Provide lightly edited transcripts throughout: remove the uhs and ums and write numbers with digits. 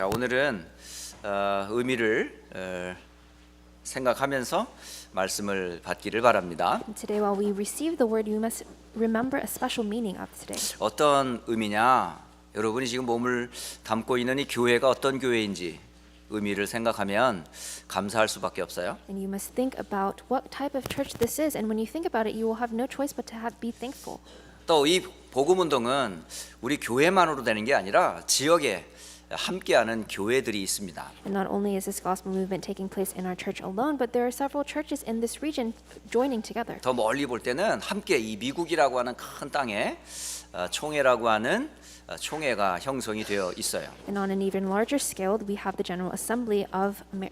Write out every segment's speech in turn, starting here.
자, 오늘은 의미를 생각하면서 말씀을 받기를 바랍니다. And today, while we receive the word, you must remember a special meaning of today. 어떤 의미냐? 여러분이 지금 몸을 담고 있는 이 교회가 어떤 교회인지 의미를 생각하면 감사할 수밖에 없어요. And you must think about what type of church this is. And when you think about it, you will have no choice but to be thankful. 또 이 복음 운동은 우리 교회만으로 되는 게 아니라 지역에 함께하는 교회들이 있습니다. And not only is this gospel movement taking place in our church alone, but there are several churches in this region joining together. 더 멀리 볼 때는 함께 이 미국이라고 하는 큰 땅에 총회라고 하는 총회가 형성이 되어 있어요. And on an even larger scale, we have the General Assembly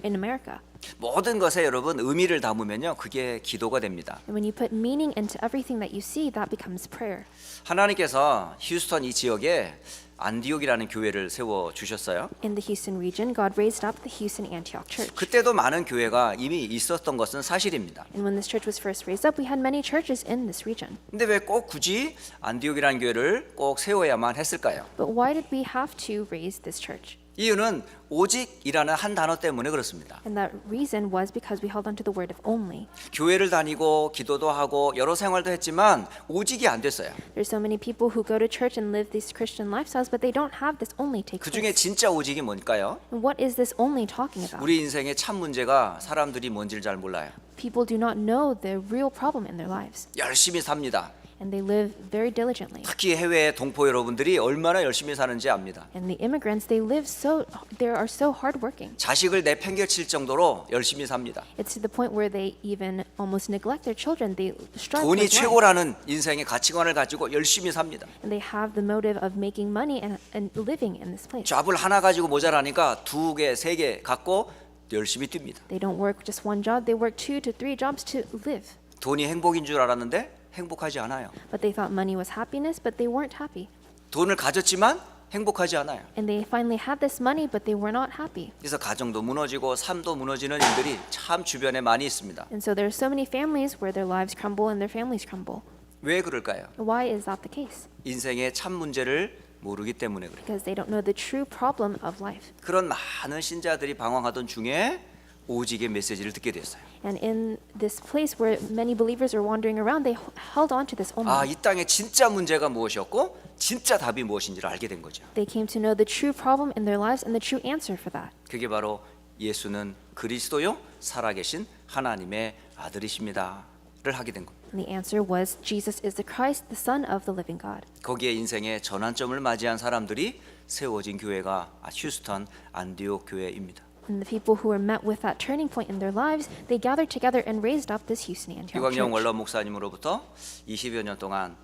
in America. 모든 것에 여러분 의미를 담으면요, 그게 기도가 됩니다. And when you put meaning into everything that you see, that becomes prayer. 하나님께서 휴스턴 이 지역에 안디옥이라는 교회를 세워 주셨어요. In the Houston region, God raised up the Houston Antioch Church. 그때도 많은 교회가 이미 있었던 것은 사실입니다. And when this church was first raised up, we had many churches in this region. 근데 왜 꼭 굳이 안디옥이라는 교회를 꼭 세워야만 했을까요? But why did we have to raise this church? 이유는 오직이라는 한 단어 때문에 그렇습니다. And that reason was because we held on to the word of only. 교회를 다니고 기도도 하고 여러 생활도 했지만 오직이 안 됐어요. There's so many people who go to church and live these Christian lifestyles, but they don't have this only take 그 중에 place. 진짜 오직이 뭘까요? And what is this only talking about? 우리 인생의 참 문제가 사람들이 뭔지를 잘 몰라요. People do not know the real problem in their lives, 열심히 삽니다. and they live very diligently. 특히 해외 동포 여러분들이 얼마나 열심히 사는지 압니다. And the immigrants, they are so hardworking. 자식을 내팽개칠 정도로 열심히 삽니다. It's to the point where they even almost neglect their children. They strive for 돈이 life, 최고라는 인생의 가치관을 가지고 열심히 삽니다. and they have the motive of making money and living in this place. 잡을 하나 가지고 모자라니까 2개, 3개 갖고 열심히 뜁니다. They don't work just one job; they work 2 to 3 jobs to live. 돈이 행복인 줄 알았는데 행복하지 않아요. But they thought money was happiness, but they weren't happy. 돈을 가졌지만 행복하지 않아요. And they finally had this money, but they were not happy. 그래서 가정도 무너지고 삶도 무너지는 일들이 참 주변에 많이 있습니다. And so there are so many families where their lives crumble and their families crumble. 왜 그럴까요? Why is that the case? 인생의 참 문제를 모르기 때문에 그래요. Because they don't know the true problem of life. 그런 많은 신자들이 방황하던 중에 오직의 메시지를 듣게 됐어요. And in this place where many believers are wandering around, they held on to this only. 이 땅의 진짜 문제가 무엇이었고 진짜 답이 무엇인지를 알게 된 거죠. They came to know the true problem in their lives and the true answer for that. 그게 바로 예수는 그리스도요 살아계신 하나님의 아들이십니다를 하게 된 겁니다. And the answer was Jesus is the Christ, the Son of the living God. 거기에 인생의 전환점을 맞이한 사람들이 세워진 교회가 휴스턴 안디옥 교회입니다. And the people who were met with that turning point in their lives, they gathered together and raised up this Houston Antioch 유광영 Church. 원로 목사님으로부터 20여 년 동안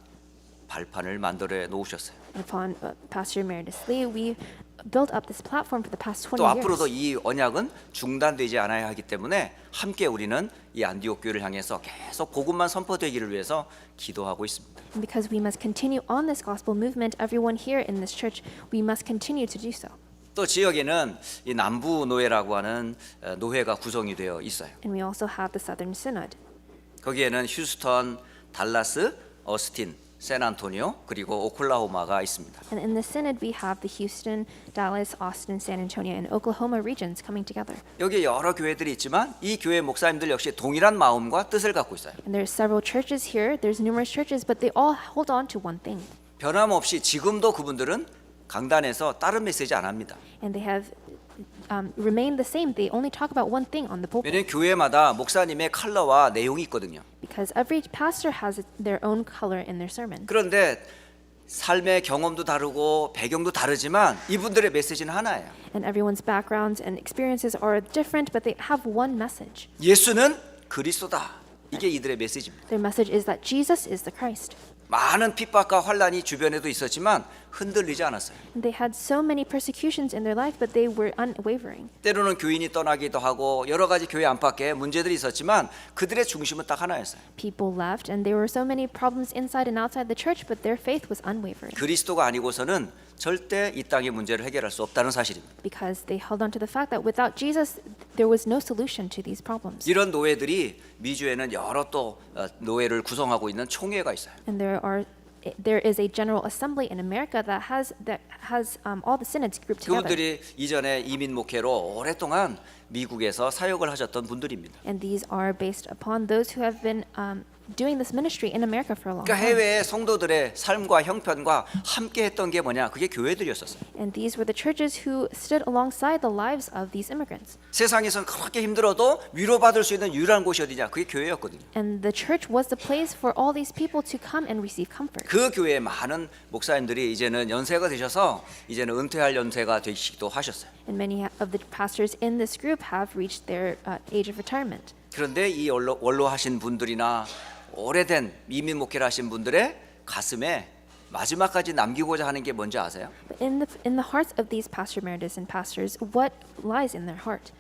발판을 만들어 놓으셨어요. And upon Pastor Meredith Lee, we built up this platform for the past 20 또 앞으로도 years. 이 언약은 중단되지 않아야 하기 때문에 함께 우리는 이 안디옥 교회를 향해서 계속 복음만 선포되기를 위해서 기도하고 있습니다. And because we must continue on this gospel movement, everyone here in this church, we must continue to do so. 또 지역에는 이 남부 노회라고 하는 노회가 구성이 되어 있어요. And we also have the Southern Synod. 거기에는 휴스턴, 달라스, 어스틴, 샌안토니오 그리고 오클라호마가 있습니다. And in the Synod, we have the Houston, Dallas, Austin, San Antonio, and Oklahoma regions coming together. 여기에 여러 교회들이 있지만 이 교회 목사님들 역시 동일한 마음과 뜻을 갖고 있어요. And there's several churches here. There's numerous churches, but they all hold on to one thing. 변함없이 지금도 그분들은 강단에서 다른 메시지 안 합니다. And they have remained the same. They only talk about one thing on the pulpit. 왜냐하면 교회마다 목사님의 컬러와 내용이 있거든요. Because every pastor has their own color in their sermon. 그런데 삶의 경험도 다르고 배경도 다르지만 이분들의 메시지는 하나예요. And everyone's backgrounds and experiences are different, but they have one message. 예수는 그리스도다. 이게 이들의 메시지입니다. Their message is that Jesus is the Christ. 많은 핍박과 환란이 주변에도 있었지만 흔들리지 않았어요. And they had so many persecutions in their life, but they were unwavering. 때로는 교인이 떠나기도 하고 여러 가지 교회 안팎에 문제들이 있었지만 그들의 중심은 딱 하나였어요. People left, and there were so many problems inside and outside the church, but their faith was unwavering. 그리스도가 아니고서는 절대 이 땅의 문제를 해결할 수 없다는 사실입니다. Because they held on to the fact that without Jesus, there was no solution to these problems. 이런 노예들이 미주에는 여러 또 노예를 구성하고 있는 총회가 있어요. And there are there is a General Assembly in America that has all the synods grouped together. 그분들이 이전에 이민 목회로 오랫동안 미국에서 사역을 하셨던 분들입니다. And these are based upon those who have been doing this ministry in America for a long 그러니까 time. 해외의 성도들의 삶과 형편과 함께 했던 게 뭐냐? 그게 교회들이었었어요. And these were the churches who stood alongside the lives of these immigrants. 세상에서는 그렇게 힘들어도 위로받을 수 있는 유일한 곳이 어디냐? 그게 교회였거든요. And the church was the place for all these people to come and receive comfort. 그 교회에 많은 목사님들이 이제는 연세가 되셔서 이제는 은퇴할 연세가 되시기도 하셨어요. And many of the pastors in this group have reached their age of retirement. 그런데 이 원로 하신 분들이나 오래된 이민 목회를 하신 분들의 가슴에 마지막까지 남기고자 하는 게 뭔지 아세요? But in the hearts of these pastor emeritus and pastors, what lies in their heart?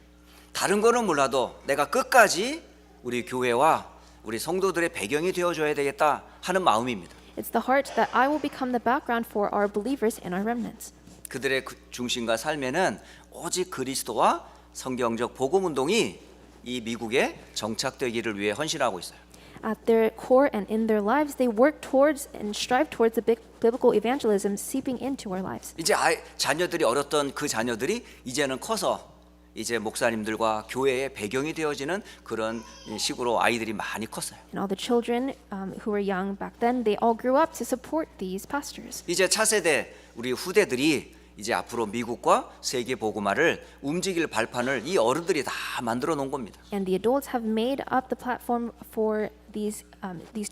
다른 거는 몰라도 내가 끝까지 우리 교회와 우리 성도들의 배경이 되어줘야 되겠다 하는 마음입니다. It's the heart that I will become the background for our believers and our remnants. 그들의 중심과 삶에는 오직 그리스도와 성경적 복음 운동이 이 미국에 정착되기를 위해 헌신하고 있어요. At their core and in their lives, they work towards and strive towards the biblical evangelism seeping into our lives. 이제 자녀들이 어렸던 그 자녀들이 이제는 커서 이제 목사님들과 교회의 배경이 되어지는 그런 식으로 아이들이 많이 컸어요. And all the children who were young back then, they all grew up to support these pastors. 이제 차세대 우리 후대들이 이제 앞으로 미국과 세계 복음화를 움직일 발판을 이 어른들이 다 만들어 놓은 겁니다. And the adults have made up the platform for these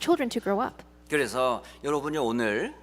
children to grow up. 그래서 여러분이 오늘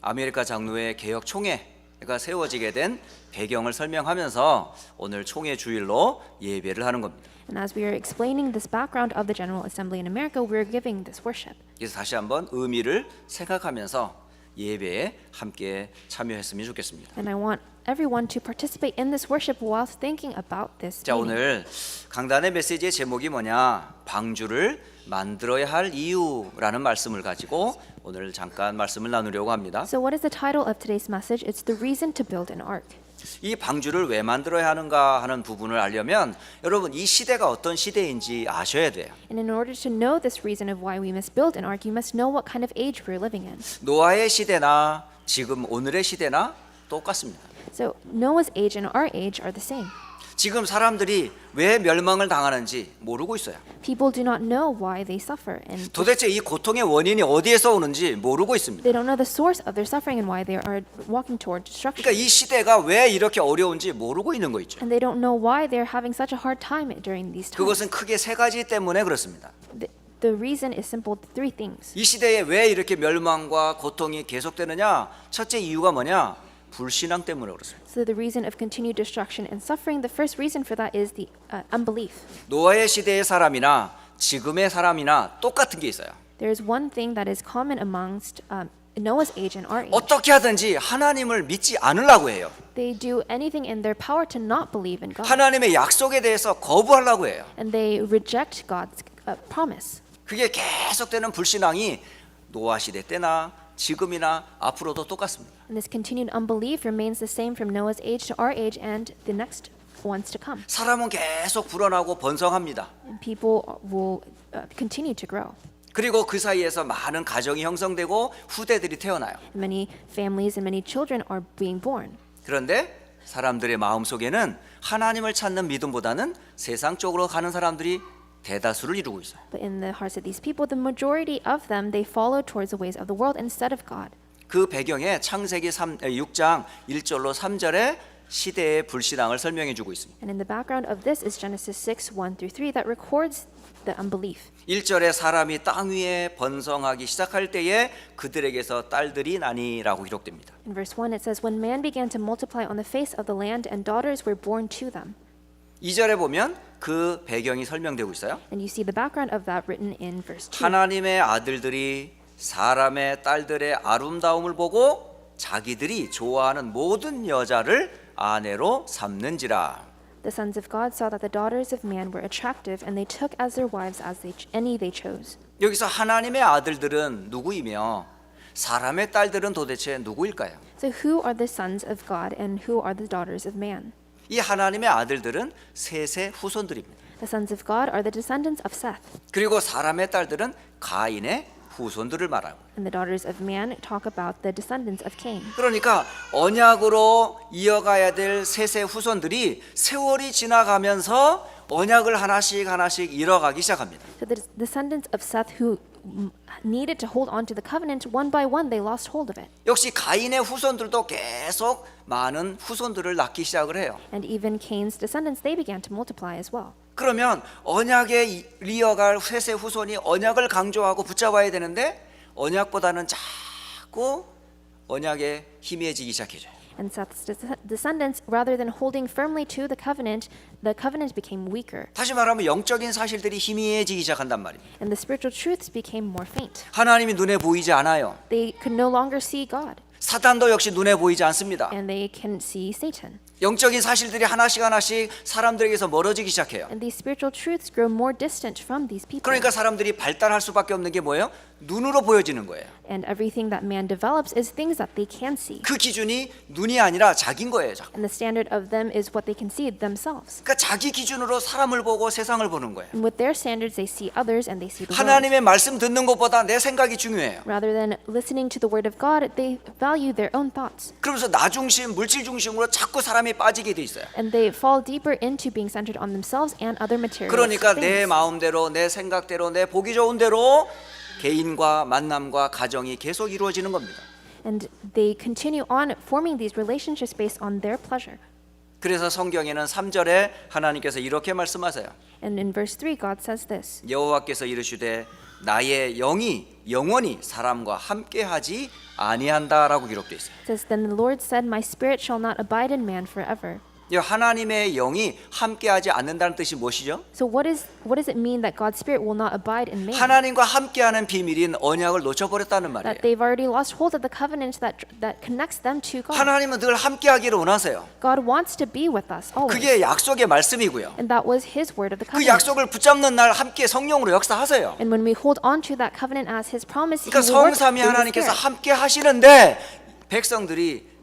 아메리카 장로회 개혁 총회가 세워지게 된 배경을 설명하면서 오늘 총회 주일로 예배를 하는 겁니다. And as we are explaining this background of the General Assembly in America, we're giving this worship. 그래서 다시 한번 의미를 생각하면서 예배에 함께 참여했으면 좋겠습니다. And I want everyone to participate in this worship whilst thinking about this 자, meeting. 오늘 강단의 메시지의 제목이 뭐냐? 방주를 만들어야 할 이유라는 말씀을 가지고 오늘 잠깐 말씀을 나누려고 합니다. So what is the title of today's message? It's the reason to build an ark. 이 방주를 왜 만들어야 하는가 하는 부분을 알려면 여러분 이 시대가 어떤 시대인지 아셔야 돼요. And in order to know this reason of why we must build an ark, you must know what kind of age we're living in. 노아의 시대나 지금 오늘의 시대나 똑같습니다. So Noah's age and our age are the same. 지금 사람들이 왜 멸망을 당하는지 모르고 있어요. People do not know why they suffer, and 도대체 이 고통의 원인이 어디에서 오는지 모르고 있습니다. they don't know the source of their suffering and why they are walking toward destruction. 그러니까 이 시대가 왜 이렇게 어려운지 모르고 있는 거 있죠. And they don't know why they're having such a hard time during these times. 그것은 크게 세 가지 때문에 그렇습니다. The reason is simple, three things. 이 시대에 왜 이렇게 멸망과 고통이 계속되느냐? 첫째 이유가 뭐냐? 불신앙 때문에 그렇습니다. So the reason of continued destruction and suffering, the first reason for that is the unbelief. 노아의 시대의 사람이나 지금의 사람이나 똑같은 게 있어요. There is one thing that is common amongst Noah's age and our age. 어떻게 하든지 하나님을 믿지 않으려고 해요. They do anything in their power to not believe in God. 하나님의 약속에 대해서 거부하려고 해요. And they reject God's promise. 그게 계속되는 불신앙이 노아 시대 때나 지금이나 앞으로도 똑같습니다. And this continued unbelief remains the same from Noah's age to our age and the next ones to come. 사람은 계속 불어나고 번성합니다. And people will continue to grow. 그리고 그 사이에서 많은 가정이 형성되고 후대들이 태어나요. Many families and many children are being born. 그런데 사람들의 마음속에는 하나님을 찾는 믿음보다는 세상적으로 가는 사람들이 대다수를 이루고 있어요. But in the hearts of these people, the majority of them, they follow towards the ways of the world instead of God. 그 배경에 창세기 6장 1절로 3절에 시대의 불신앙을 설명해 주고 있습니다. And in the background of this is Genesis 6, 1 through 3 that records the unbelief. 1절에 사람이 땅 위에 번성하기 시작할 때에 그들에게서 딸들이 나니라고 기록됩니다. In verse 1 it says, When man began to multiply on the face of the land and daughters were born to them. 2절에 보면 그 배경이 설명되고 있어요. And you see the background of that written in verse 2. 하나님의 아들들이 사람의 딸들의 아름다움을 보고 자기들이 좋아하는 모든 여자를 아내로 삼는지라. The sons of God saw that the daughters of man were attractive, and they took as their wives any they chose. 여기서 하나님의 아들들은 누구이며 사람의 딸들은 도대체 누구일까요? So who are the sons of God and who are the daughters of man? 이 하나님의 아들들은 셋의 후손들입니다. The sons of God are the descendants of Seth, 그리고 사람의 딸들은 가인의 후손들을 말하고. And the daughters of man talk about the descendants of Cain. 그러니까 언약으로 이어가야 될 셋의 후손들이 세월이 지나가면서 언약을 하나씩 잃어가기 시작합니다. So the descendants of Seth who needed to hold on to the covenant, one by one they lost hold of it. 역시 가인의 후손들도 계속 많은 후손들을 낳기 시작을 해요. And even Cain's descendants, they began to multiply as well. 그러면 언약에 이어갈 셋의 후손이 언약을 강조하고 붙잡아야 되는데 언약보다는 자꾸 언약에 희미해지기 시작해져요. And Seth's descendants, rather than holding firmly to the covenant became weaker. 다시 말하면 영적인 사실들이 희미해지기 시작한단 말입니다. And the spiritual truths became more faint. 하나님이 눈에 보이지 않아요. They could no longer see God. 사탄도 역시 눈에 보이지 않습니다. And they can see Satan. 영적인 사실들이 하나씩 사람들에게서 멀어지기 시작해요. And these spiritual truths grow more distant from these people. 그러니까 사람들이 발달할 수밖에 없는 게 뭐예요? 눈으로 보여지는 거예요. And everything that man develops is things that they can see. 그 기준이 눈이 아니라 자기인 거예요. And the standard of them is what they can see themselves. 그러니까 자기 기준으로 사람을 보고 세상을 보는 거예요. And with their standards, they see others and they see the world. 하나님의 말씀 듣는 것보다 내 생각이 중요해요. Rather than listening to the word of God, they value their own thoughts. 그러면서 나 중심, 물질 중심으로 자꾸 사람이 빠지게 돼 있어요. And they fall deeper into being centered on themselves and other material 그러니까 내 things. 마음대로, 내 생각대로, 내 보기 좋은 대로 개인과 만남과 가정이 계속 이루어지는 겁니다. And they continue on forming these relationships based on their pleasure. 그래서 성경에는 3절에 하나님께서 이렇게 말씀하세요. And in verse 3, God says this. 여호와께서 이르시되 나의 영이 영원히 사람과 함께하지 아니한다라고 기록되어 있어요. It says, Then the Lord said, My spirit shall not abide in man forever. 이 하나님의 영이 함께하지 않는다는 뜻이 무엇이죠? So what does it mean that God's spirit will not abide in man? 하나님과 함께하는 비밀인 언약을 놓쳐버렸다는 말이에요. That they've already lost hold of the covenant that connects them to God. 하나님은 늘 함께하기를 원하세요. God wants to be with us always. 그게 약속의 말씀이고요. And that was His word of the 그 covenant. 약속을 붙잡는 날 함께 성령으로 역사하세요. And when we hold on to that covenant as His promise, He 그러니까 will work 성삼위 through His 하나님께서 Spirit. 함께 하시는데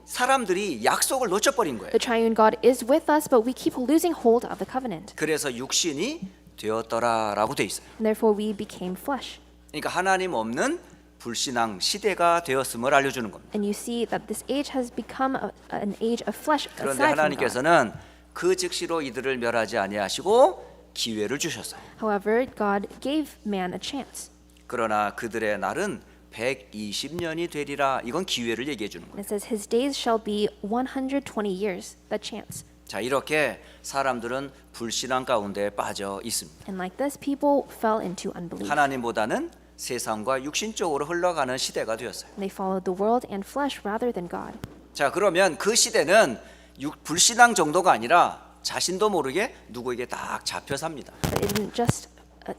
사람들이 약속을 놓쳐버린 거예요. The triune God is with us, but we keep losing hold of the covenant. 그래서 육신이 되었더라라고 돼 있어요. And therefore we became flesh. 그러니까 하나님 없는 불신앙 시대가 되었음을 알려주는 겁니다. And you see that this age has become an age of flesh 그런데 aside from God. 하나님께서는 그 즉시로 이들을 멸하지 아니하시고 기회를 주셨어요. However, God gave man a chance. 그러나 그들의 날은 120년이 되리라. 이건 기회를 얘기해 주는 거예요. And it says his days shall be 120 years, the chance. 자, 이렇게 사람들은 불신앙 가운데 빠져 있습니다. And like this, people fell into unbelief. 하나님보다는 세상과 육신 쪽으로 흘러가는 시대가 되었어요. And they followed the world and flesh rather than God. 자, 그러면 그 시대는 불신앙 정도가 아니라 자신도 모르게 누구에게 딱 잡혀 삽니다. But it didn't just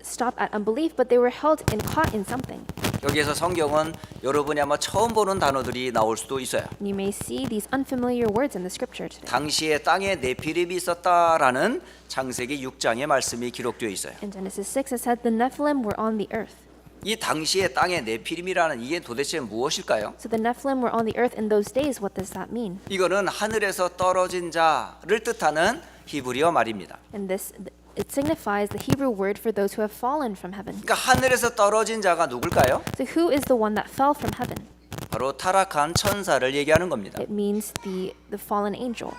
stop at unbelief, but they were held and caught in something. 여기에서 성경은 여러분이 아마 처음 보는 단어들이 나올 수도 있어요. And you may see these unfamiliar words in the scripture today. 당시에 땅에 네피림이 있었다라는 창세기 6장의 말씀이 기록되어 있어요. In Genesis 6, it said the Nephilim were on the earth. 이 당시에 땅에 네피림이라는 이게 도대체 무엇일까요? So the Nephilim were on the earth in those days. What does that mean? 이거는 하늘에서 떨어진 자를 뜻하는 히브리어 말입니다. And it signifies the Hebrew word for those who have fallen from heaven. 그러니까 하늘에서 떨어진 자가 누굴까요? So who is the one that fell from heaven? 바로 타락한 천사를 얘기하는 겁니다. It means the fallen angel.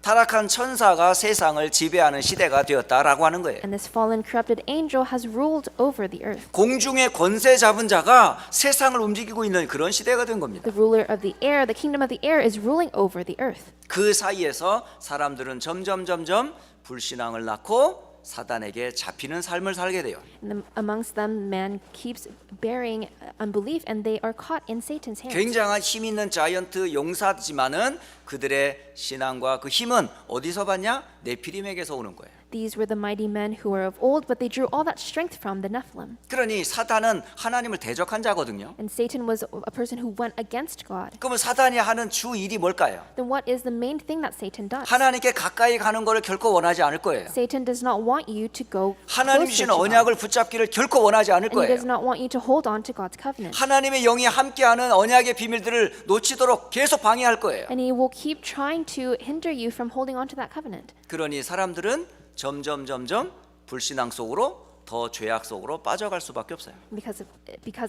타락한 천사가 세상을 지배하는 시대가 되었다라고 하는 거예요. And this fallen corrupted angel has ruled over the earth. 공중의 권세 잡은 자가 세상을 움직이고 있는 그런 시대가 된 겁니다. The ruler of the air, the kingdom of the air is ruling over the earth. 그 사이에서 사람들은 점점 불신앙을 낳고 사단에게 잡히는 삶을 살게 돼요. And amongst them, man keeps bearing unbelief, and they are caught in Satan's hands. 굉장한 힘 있는 자이언트 용사지만은 그들의 신앙과 그 힘은 어디서 받냐? 네피림에게서 오는 거예요. These were the mighty men who were of old, but they drew all that strength from the Nephilim. 그러니 사단은 하나님을 대적한 자거든요. And Satan was a person who went against God. 그러면 사단이 하는 주 일이 뭘까요? Then what is the main thing that Satan does? 하나님께 가까이 가는 것을 결코 원하지 않을 거예요. Satan does not want you to go 하나님 closer 주신 to God. 언약을 붙잡기를 결코 원하지 않을 And he 거예요. does not want you to hold on to God's covenant. 하나님의 영이 함께하는 언약의 비밀들을 놓치도록 계속 방해할 거예요. And he will keep trying to hinder you from holding on to that covenant. 그러니 사람들은 점점 불신앙 속으로 더 죄악 속으로 빠져갈 수밖에 없어요. Because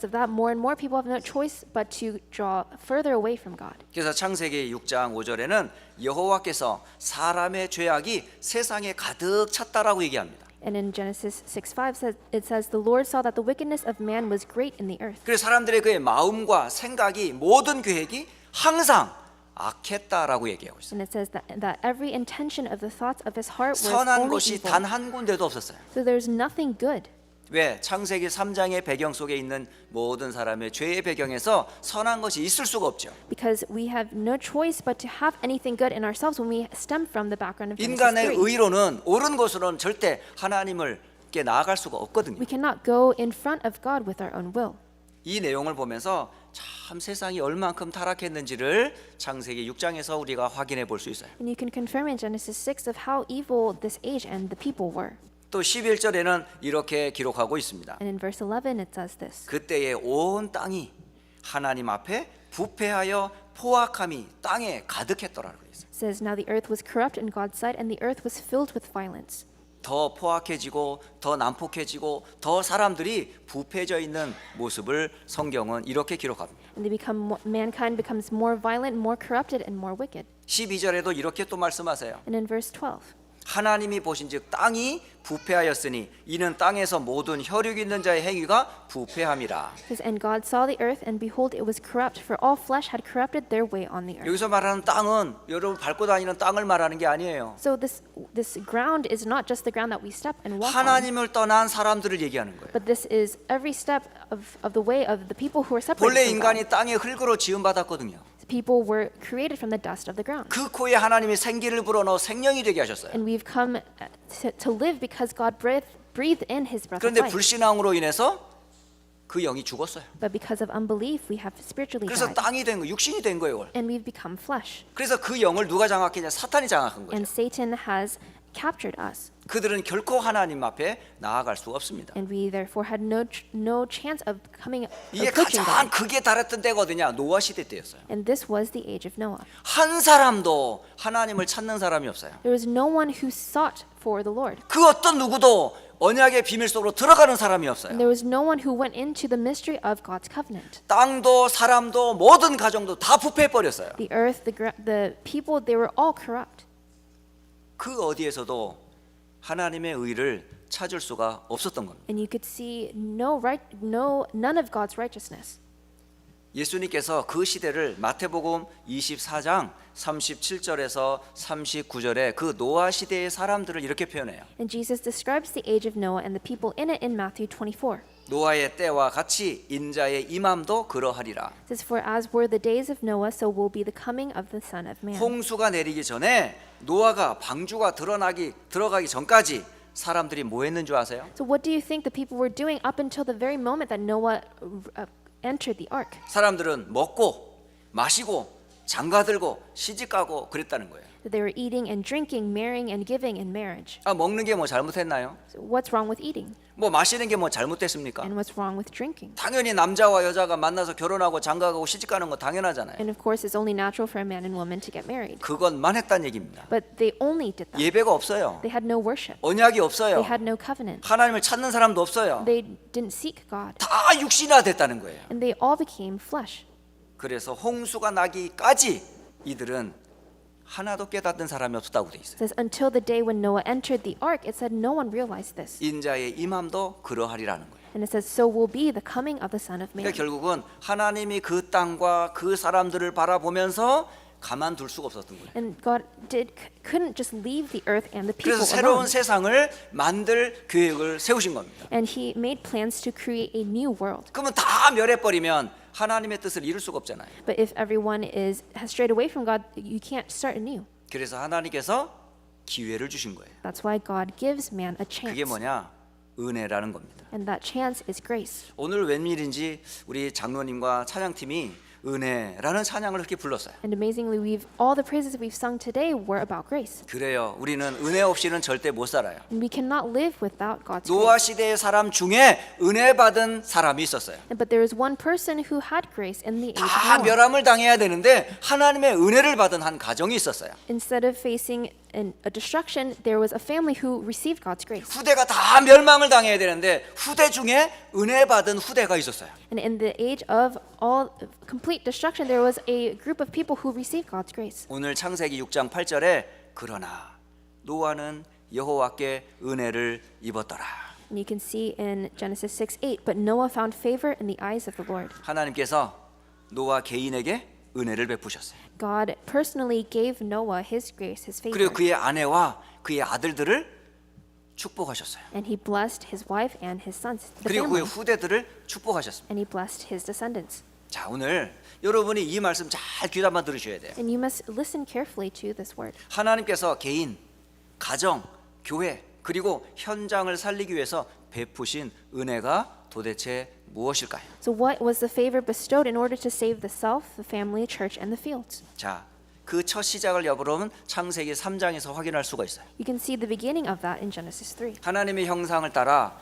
of that, more and more people have no choice but to draw further away from God. 그래서 창세기 6장 5절에는 여호와께서 사람의 죄악이 세상에 가득 찼다라고 얘기합니다. And in Genesis 6:5 it says the Lord saw that the wickedness of man was great in the earth. 그래서 사람들의 그의 마음과 생각이 모든 계획이 항상 악했다라고 얘기하고 있어요. And it says that every intention of the thoughts of his heart was 선한 only 것이 evil. 단 한 군데도 없었어요. So there's nothing good. 왜? 창세기 3장의 배경 속에 있는 모든 사람의 죄의 배경에서 선한 것이 있을 수가 없죠. Because we have no choice but to have anything good in ourselves when we stem from the background of Genesis 인간의 3. 의로는 옳은 것으로는 절대 하나님을께 나아갈 수가 없거든요. We cannot go in front of God with our own will. 이 내용을 보면서 참 세상이 얼만큼 타락했는지를 창세기 6장에서 우리가 확인해 볼 수 있어요. And you can confirm in Genesis 6 of how evil this age and the people were. 또 11절에는 이렇게 기록하고 있습니다. And in verse 11 it says this. 그때에 온 땅이 하나님 앞에 부패하여 포악함이 땅에 가득했더라고 있어요. It says now the earth was corrupt in God's sight and the earth was filled with violence. 더 포악해지고 더 난폭해지고 더 사람들이 부패져 있는 모습을 성경은 이렇게 기록합니다. And mankind becomes more violent, more corrupted and more wicked. 12절에도 이렇게 또 말씀하세요. And in verse 12 하나님이 보신즉 땅이 부패하였으니 이는 땅에서 모든 혈육 있는 자의 행위가 부패함이라. it says and God saw the earth and behold it was corrupt for all flesh had corrupted their way on the earth. 여기서 말하는 땅은 여러분 밟고 다니는 땅을 말하는 게 아니에요. So this ground is not just the ground that we step and walk on. 하나님을 떠난 사람들을 얘기하는 거예요. But this is every step of the way of the people who are separated 본래 from God. 인간이 땅의 흙으로 지음받았거든요. People were created from the dust of the ground. 그 코에 하나님이 생기를 불어넣어 생명이 되게 하셨어요. And we've come to live because God breathed in his breath of 그런데 life. 불신앙으로 인해서 그 영이 죽었어요. But because of unbelief we have spiritually 그래서 died. 땅이 된 거, 육신이 된 거예요. And we've become flesh. 그래서 그 영을 누가 장악했냐? 사탄이 장악한 거죠. And Satan has captured us. 그들은 결코 하나님 앞에 나아갈 수가 없습니다. And we therefore had no chance of 이게 approaching 가장 God. 크게 달했던 때가 어디냐? 노아 시대 때였어요. And this was the age of Noah. 한 사람도 하나님을 찾는 사람이 없어요. There was no one who sought for the Lord. 그 어떤 누구도 언약의 비밀 속으로 들어가는 사람이 없어요. And there was no one who went into the mystery of God's covenant. 땅도 사람도 모든 가정도 다 부패해 버렸어요. The earth, the people, they were all corrupt. 그 어디에서도 하나님의 의를 찾을 수가 없었던 겁니다. And you could see none of God's righteousness. 예수님께서 그 시대를 마태복음 24장 37절에서 39절에 그 노아 시대의 사람들을 이렇게 표현해요. And Jesus describes the age of Noah and the people in it in Matthew 24. 노아의 때와 같이 인자의 임함도 그러하리라. It says, for as were the days of Noah, so will be the coming of the Son of Man. 홍수가 내리기 전에 노아가 방주가 들어가기 전까지 사람들이 뭐 했는 줄 아세요? So what do you think the people were doing up until the very moment that Noah entered the ark? 사람들은 먹고 마시고 장가들고 시집가고 그랬다는 거예요. That they were eating and drinking, marrying and giving in marriage. 아, 먹는 게 뭐 잘못했나요? So what's wrong with eating? 뭐 마시는 게 뭐 잘못됐습니까? And what's wrong with drinking? 당연히 남자와 여자가 만나서 결혼하고 장가가고 시집가는 거 당연하잖아요. And of course, it's only natural for a man and woman to get married. 그것만 했다는 얘기입니다. But they only did that. 예배가 없어요. They had no worship. 언약이 They 없어요. had no covenant. 하나님을 찾는 사람도 없어요. They didn't seek God. 다 육신화 됐다는 거예요. And they all became flesh. 그래서 홍수가 나기까지 이들은 하나도 깨닫는 사람이 없었다고 돼 있어요. It says until the day when Noah entered the ark, it said no one realized this. 인자의 임함도 그러하리라는 거예요. And it says so will be the coming of the Son of Man. 그러니까 결국은 하나님이 그 땅과 그 사람들을 바라보면서 가만둘 수가 없었던 거예요. And God couldn't just leave the earth and the people 그래서 새로운 alone. 세상을 만들 계획을 세우신 겁니다. And He made plans to create a new world. 그러면 다 멸해버리면 하나님의 뜻을 이룰 수가 없잖아요. But if everyone has strayed away from God, you can't start anew. 그래서 하나님께서 기회를 주신 거예요. That's why God gives man a chance. 그게 뭐냐? 은혜라는 겁니다. And that chance is grace. 오늘 웬일인지 우리 장로님과 찬양팀이 은혜라는 찬양을 그렇게 불렀어요. And amazingly, all the praises we've sung today were about grace. 그래요. 우리는 은혜 없이는 절대 못 살아요. And we cannot live without God's 노아 grace. 시대의 사람 중에 은혜 받은 사람이 있었어요. But there is one person who had grace in the age 다 of Noah. 멸함을 당해야 되는데 하나님의 은혜를 받은 한 가정이 있었어요. Instead of facing a destruction, there was a family who received God's grace. 후대가 다 멸망을 당해야 되는데 후대 중에 은혜 받은 후대가 있었어요. And in the age of all complete destruction, there was a group of people who received God's grace. 오늘 창세기 6장 8절에 그러나 노아는 여호와께 은혜를 입었더라. And you can see in Genesis 6:8, but Noah found favor in the eyes of the Lord. 하나님께서 노아 개인에게 은혜를 베푸셨어요. God personally gave Noah his grace, his favor. 그리고 그의 아내와 그의 아들들을 축복하셨어요. And he blessed his wife and his sons, the 그리고 그의 family. 후대들을 축복하셨습니다. And he blessed his descendants. 자, 오늘 여러분이 이 말씀 잘 귀담아 들으셔야 돼요. And you must listen carefully to this word. 하나님께서 개인, 가정, 교회 그리고 현장을 살리기 위해서 베푸신 은혜가 도대체 무엇일까요? So what was the favor bestowed in order to save the self, the family, church, and the fields? 자, 그 첫 시작을 여러분 창세기 3장에서 확인할 수가 있어요. You can see the beginning of that in Genesis 3. 하나님의 형상을 따라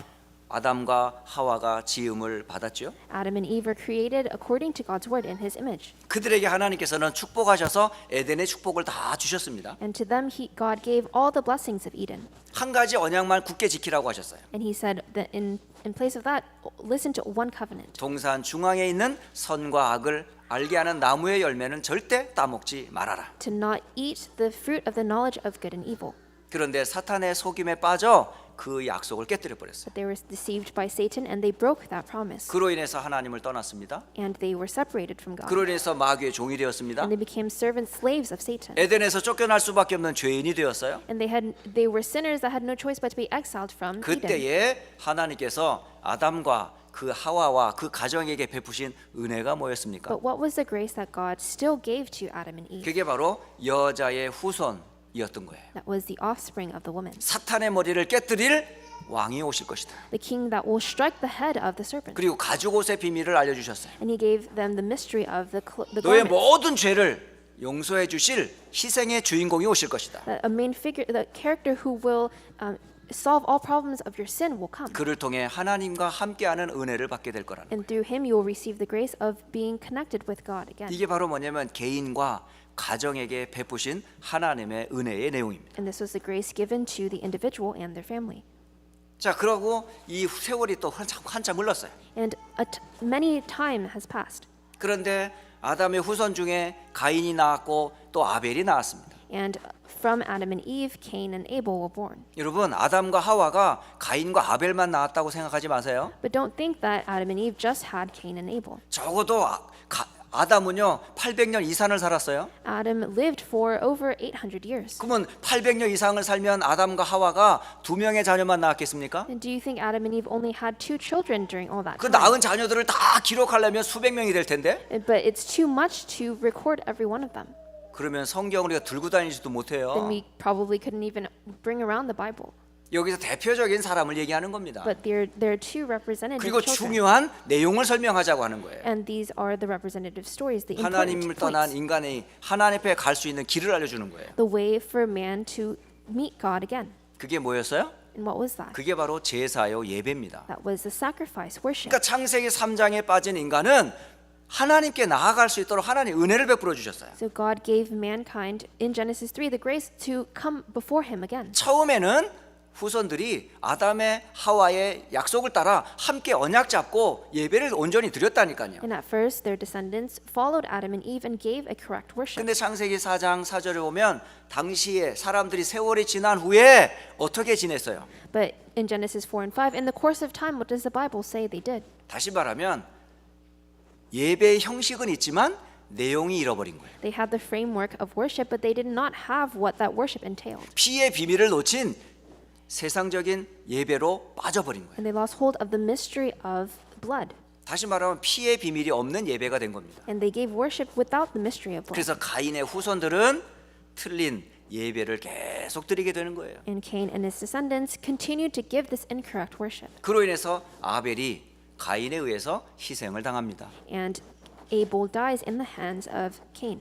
아담과 하와가 지음을 받았죠. Adam and Eve were created according to God's word in his image. 그들에게 하나님께서는 축복하셔서 에덴의 축복을 다 주셨습니다. And to them God gave all the blessings of Eden. 한 가지 언약만 굳게 지키라고 하셨어요. And he said that in place of that, listen to one covenant. 동산 중앙에 있는 선과 악을 알게 하는 나무의 열매는 절대 따먹지 말아라. To not eat the fruit of the knowledge of good and evil. 그런데 사탄의 속임에 빠져 그 약속을 깨뜨려 버렸어요. But they were deceived by Satan and they broke that promise. 그로 인해서 하나님을 떠났습니다. And they were separated from God. 그로 인해서 마귀의 종이 되었습니다. And they became servants, slaves of Satan. 에덴에서 쫓겨날 수밖에 없는 죄인이 되었어요. And they were sinners that had no choice but to be exiled from Eden. 그때에 하나님께서 아담과 그 하와와 그 가정에게 베푸신 은혜가 뭐였습니까? But what was the grace that God still gave to Adam and Eve? 그게 바로 여자의 후손이었던 거예요. That was the offspring of the woman. 사탄의 머리를 깨뜨릴 왕이 오실 것이다. The king that will strike the head of the serpent. 그리고 가죽 옷의 비밀을 알려주셨어요. And he gave them the mystery of the 너의 garment. 모든 죄를 용서해 주실 희생의 주인공이 오실 것이다. That a main figure, the character who will solve all problems of your sin will come. 그를 통해 하나님과 함께하는 은혜를 받게 될 거라는 거예요. And through him you will receive the grace of being connected with God again. 이게 바로 뭐냐면 개인과 가정에게 베푸신 하나님의 은혜의 내용입니다. And this was the grace given to the individual and their family. 자, 그러고 이 세월이 또 한참 흘렀어요. And many time has passed. 그런데 아담의 후손 중에 가인이 나왔고 또 아벨이 나왔습니다. And from Adam and Eve, Cain and Abel were born. 여러분, 아담과 하와가 가인과 아벨만 나왔다고 생각하지 마세요. But don't think that Adam and Eve just had Cain and Abel. 적어도 아담은요 800년 이상을 살았어요. Adam lived for over 800 years. 그러면 800년 이상을 살면 아담과 하와가 두 명의 자녀만 낳았겠습니까? And do you think Adam and Eve only had 2 children during all that 그 time? 낳은 자녀들을 다 기록하려면 수백 명이 될 텐데. But it's too much to record every one of them. 그러면 성경을 우리가 들고 다니지도 Then 못해요. we probably couldn't even bring around the Bible. 여기서 대표적인 사람을 얘기하는 겁니다. But there are 2 representative 그리고 children. 중요한 내용을 설명하자고 하는 거예요. And these are the representative stories, the important 하나님을 떠난 points. 인간이 하나님 앞에 갈 수 있는 길을 알려주는 거예요. The way for man to meet God again. 그게 뭐였어요? And what was that? 그게 바로 제사요 예배입니다. That was the sacrifice, worship. 그러니까 창세기 3장에 빠진 인간은 하나님께 나아갈 수 있도록 하나님 은혜를 베풀어 주셨어요. So God gave mankind in Genesis 3 the grace to come before him again. 처음에는 후손들이 아담의 하와의 약속을 따라 함께 언약 잡고 예배를 온전히 드렸다니까요. And at first their descendants followed Adam and Eve and gave a correct worship. 근데 창세기 4장 4절에 보면 당시에 사람들이 세월이 지난 후에 어떻게 지냈어요? But in Genesis 4 and 5, in the course of time, what does the Bible say they did? 다시 말하면 예배의 형식은 있지만 내용이 잃어버린 거예요. They had the framework of worship, but they did not have what that worship entailed. 피의 비밀을 놓친 세상적인 예배로 빠져버린 거예요. And they lost hold of the mystery of blood. 다시 말하면 피의 비밀이 없는 예배가 된 겁니다. And they gave worship without the mystery of blood. 그래서 가인의 후손들은 틀린 예배를 계속 드리게 되는 거예요. And Cain and his descendants continued to give this incorrect worship. 그로 인해서 아벨이 가인에 의해서 희생을 당합니다. And Abel dies in the hands of Cain.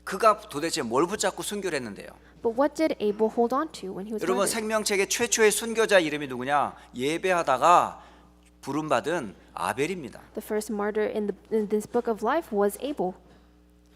그가 도대체 뭘 붙잡고 순교를 했는데요? But what did Abel hold on to when he was 여러분 martyred? 생명책의 최초의 순교자 이름이 누구냐? 예배하다가 부름받은 아벨입니다. The first martyr in this book of life was Abel.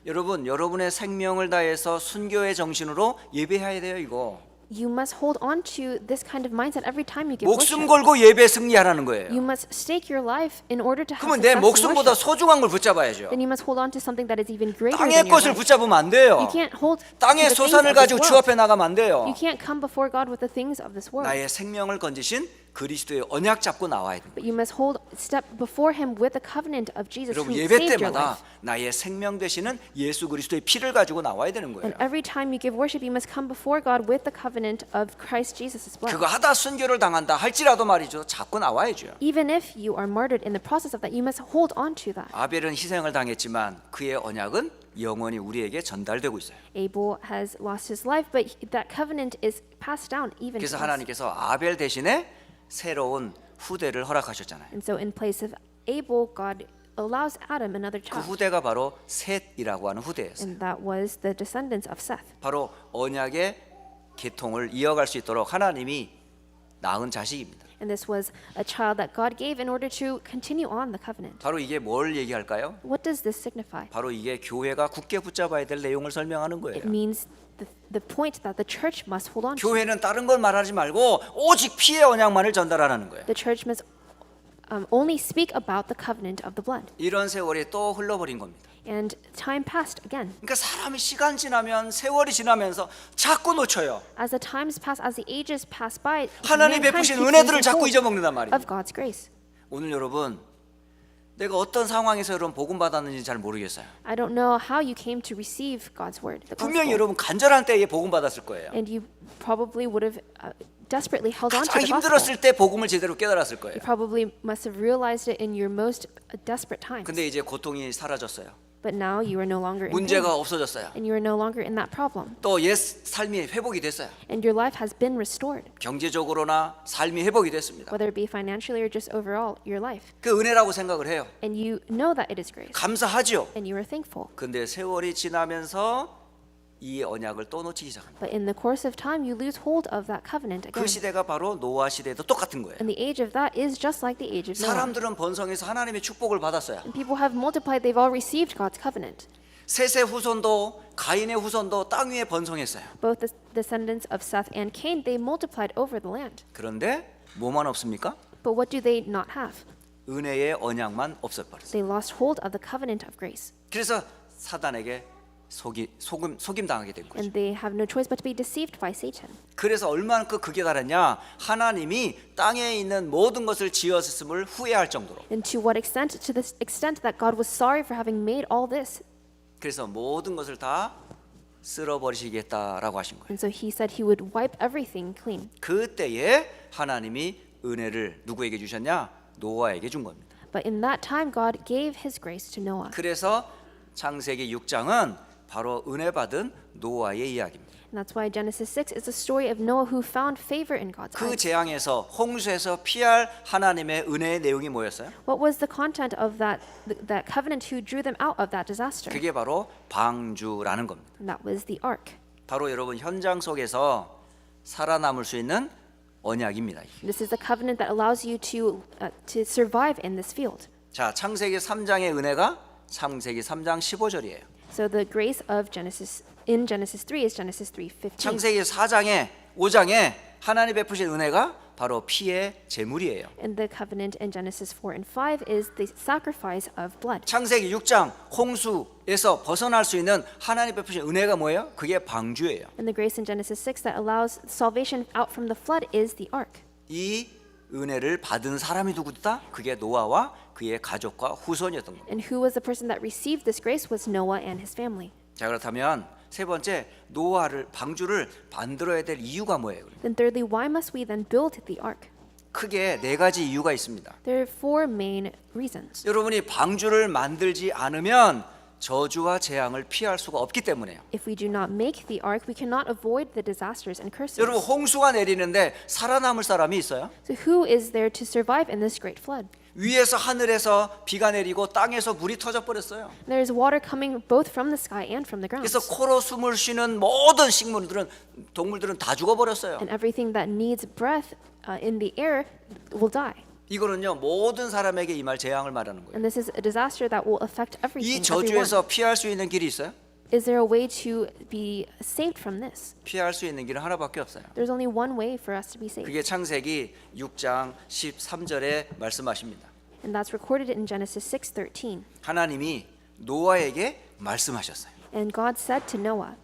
여러분, 여러분의 생명을 다해서 순교의 정신으로 예배해야 돼요, 이거. You must hold on to this kind of mindset every time you give worship. 목숨 걸고 예배 승리하라는 거예요. You must stake your life in order to have 그러면 내 success in 목숨보다 worship. 소중한 걸 붙잡아야죠. Then you must hold on to something that is even greater 땅의 than your 것을 life. 붙잡으면 안 돼요. You can't hold to 땅의 the things 소산을 of this 가지고 주 world. 앞에 나가면 안 돼요. You can't come before God with the things of this world. 나의 생명을 건지신 그리스도의 언약 잡고 나와야 됩니다. But you must step before Him with the covenant of Jesus who 여러분, 예배 saved your 때마다 life. 나의 생명 되시는 예수 그리스도의 피를 가지고 나와야 되는 거예요. And every time you give worship, you must come before God with the covenant of Christ Jesus' blood. 그거 하다 순교를 당한다 할지라도 말이죠. 자꾸 나와야죠. Even if you are martyred in the process of that, you must hold on to that. 아벨은 희생을 당했지만 그의 언약은 영원히 우리에게 전달되고 있어요. Abel has lost his life, but that covenant is passed down even to 그래서 us. 하나님께서 아벨 대신에 새로운 후대를 허락하셨잖아요. And so in place of Abel, God allows Adam another 그 child. 후대가 바로 셋이라고 하는 후대였어요. And that was the descendants of Seth. 바로 언약의 계통을 이어갈 수 있도록 하나님이 낳은 자식입니다. And this was a child that God gave in order to continue on the covenant. 바로 이게 뭘 얘기할까요? What does this signify? 바로 이게 교회가 굳게 붙잡아야 될 내용을 설명하는 거예요. It means the point that the church must hold on to. 교회는 다른 걸 말하지 말고 오직 피의 언약만을 전달하라는 거예요. The church must only speak about the covenant of the blood. 이런 세월이 또 흘러버린 겁니다. And time passed again. 그러니까 사람이 시간 지나면 세월이 지나면서 자꾸 놓쳐요. As the times pass, as the ages pass by, 하나님 mankind 베푸신 keeps 은혜들을 losing 자꾸 hold 잊어먹는단 말이에요. of God's grace. 오늘 여러분, 내가 어떤 상황에서 여러분 복음 받았는지 잘 모르겠어요. I don't know how you came to receive God's word, the 분명히 gospel. 여러분 간절한 때에 복음 받았을 거예요. And you probably would have desperately held on to 가장 the gospel. 힘들었을 때 복음을 제대로 깨달았을 거예요. You probably must have realized it in your most desperate times. 근데 이제 고통이 사라졌어요. But now you are no longer in pain. 문제가 없어졌어요. And you are no longer in that problem. 또 옛 삶이 회복이 됐어요. And your life has been restored, 경제적으로나 삶이 회복이 됐습니다. whether it be financially or just overall your life. 그 은혜라고 생각을 해요. And you know that it is grace. 감사하죠. And you are thankful. 근데 세월이 지나면서 이 언약을 또 놓치기 시작합니다. But in the course of time, you lose hold of that covenant 그 again. 시대가 바로 노아 시대도 똑같은 거예요. And the age of that is just like the age of Noah. 사람들은 번성해서 하나님의 축복을 받았어요. And people have multiplied, they've all received God's covenant. 셋의 후손도 가인의 후손도 땅 위에 번성했어요. Both the descendants of Seth and Cain, they multiplied over the land. 그런데 뭐만 없습니까? But what do they not have? 은혜의 언약만 없어버렸어요. They lost hold of the covenant of grace. 그래서 사단에게 속임 당하게 된 거죠. And they have no choice but to be deceived by Satan. 그래서 얼마나 극에 달했냐? 하나님이 땅에 있는 모든 것을 지었음을 후회할 정도로. And to what extent? To the extent that God was sorry for having made all this. 그래서 모든 것을 다 쓸어버리시겠다라고 하신 거예요. And so he said he would wipe everything clean. 그때에 하나님이 은혜를 누구에게 주셨냐? 노아에게 준 겁니다. But in that time, God gave his grace to Noah. 그래서 창세기 6장은 바로 은혜 받은 노아의 이야기입니다. And that's why Genesis 6 is the story of Noah who found favor in God's 그 eyes. 재앙에서 홍수에서 피할 하나님의 은혜의 내용이 뭐였어요? What was the content of that covenant who drew them out of that disaster? 그게 바로 방주라는 겁니다. And that was the ark. 바로 여러분 현장 속에서 살아남을 수 있는 언약입니다. This is the covenant that allows you to survive in this field. 자, 창세기 3장의 은혜가 창세기 3장 15절이에요. So the grace of Genesis in Genesis 3 is Genesis 3:15. 창세기 4장에 5장에 하나님 베푸신 은혜가 바로 피의 제물이에요. And the covenant in Genesis 4 and 5 is the sacrifice of blood. 창세기 6장 홍수에서 벗어날 수 있는 하나님 베푸신 은혜가 뭐예요? 그게 방주예요. And the grace in Genesis 6 that allows salvation out from the flood is the ark. 이 은혜를 받은 사람이 누구다? 그게 노아와 그의 가족과 후손이었던 겁니다. And who was the person that received this grace was Noah and his family. 자, 그렇다면 세 번째 노아를 방주를 만들어야 될 이유가 뭐예요? Then thirdly, why must we then build the ark? 크게 네 가지 이유가 있습니다. There are four main reasons. 여러분이 방주를 만들지 않으면 저주와 재앙을 피할 수가 없기 때문에요. If we do not make the ark, we cannot avoid the disasters and curses. 여러분 홍수가 내리는데 살아남을 사람이 있어요? So who is there to survive in this great flood? 위에서 하늘에서 비가 내리고 땅에서 물이 터져 버렸어요. There is water coming both from the sky and from the ground. 그래서 코로 숨을 쉬는 모든 식물들은 동물들은 다 죽어 버렸어요. And everything that needs breath in the air will die. 이거는요 모든 사람에게 임할 재앙을 말하는 거예요. And this is a disaster that will affect 이 everything, everyone. 저주에서 피할 수 있는 길이 있어요? Is there a way to be saved from this? 피할 수 있는 길은 하나밖에 없어요. There's only one way for us to be saved. 그게 창세기 6장 13절에 말씀하십니다. And that's recorded in Genesis 6:13. 하나님이 노아에게 말씀하셨어요. And God said to Noah,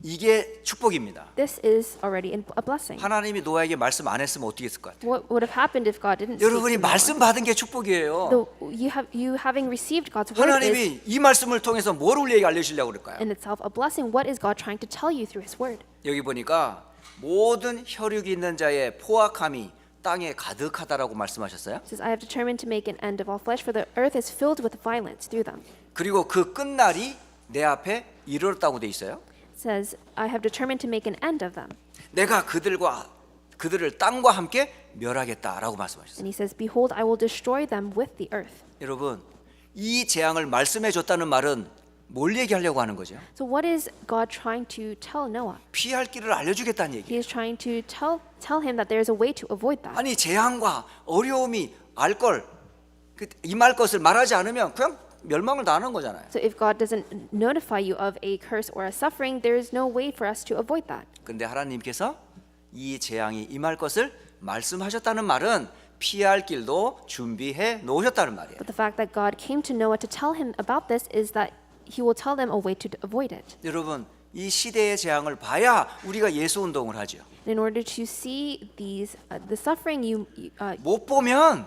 이게 축복입니다. this is already a blessing. 하나님이 노아에게 말씀 안 했으면 어떻게 했을 것 같아요? What would have happened if God didn't speak 여러분이 to Noah? 말씀 받은 게 축복이에요. You having received God's word is 하나님이 이 말씀을 통해서 뭘 우리에게 알려주려고 그럴까요? in itself a blessing. What is God trying to tell you through His word? 여기 보니까 모든 혈육이 있는 자의 포악함이 땅에 가득하다라고 말씀하셨어요. It says, I have determined to make an end of all flesh, for the earth is filled with violence through them. 그리고 그 끝날이 내 앞에 이르렀다고 돼 있어요. It says, I have determined to make an end of them. 내가 그들을 땅과 함께 멸하겠다라고 말씀하셨어요. And He says, behold, I will destroy them with the earth. 여러분, 이 재앙을 말씀해 줬다는 말은 뭘 얘기하려고 하는 거죠? So what is God trying to tell Noah? 피할 길을 알려주겠다는 얘기. He is trying to tell him that there is a way to avoid that. 아니 재앙과 어려움이 임할 것을 말하지 않으면 그냥 멸망을 당하는 거잖아요. So if God doesn't notify you of a curse or a suffering, there is no way for us to avoid that. 근데 하나님께서 이 재앙이 임할 것을 말씀하셨다는 말은 피할 길도 준비해 놓으셨다는 말이에요. But the fact that God came to Noah to tell him about this is that He will tell them a way to avoid it. 여러분, 이 시대의 재앙을 봐야 우리가 예수 운동을 하죠. In order to see the suffering, 못 보면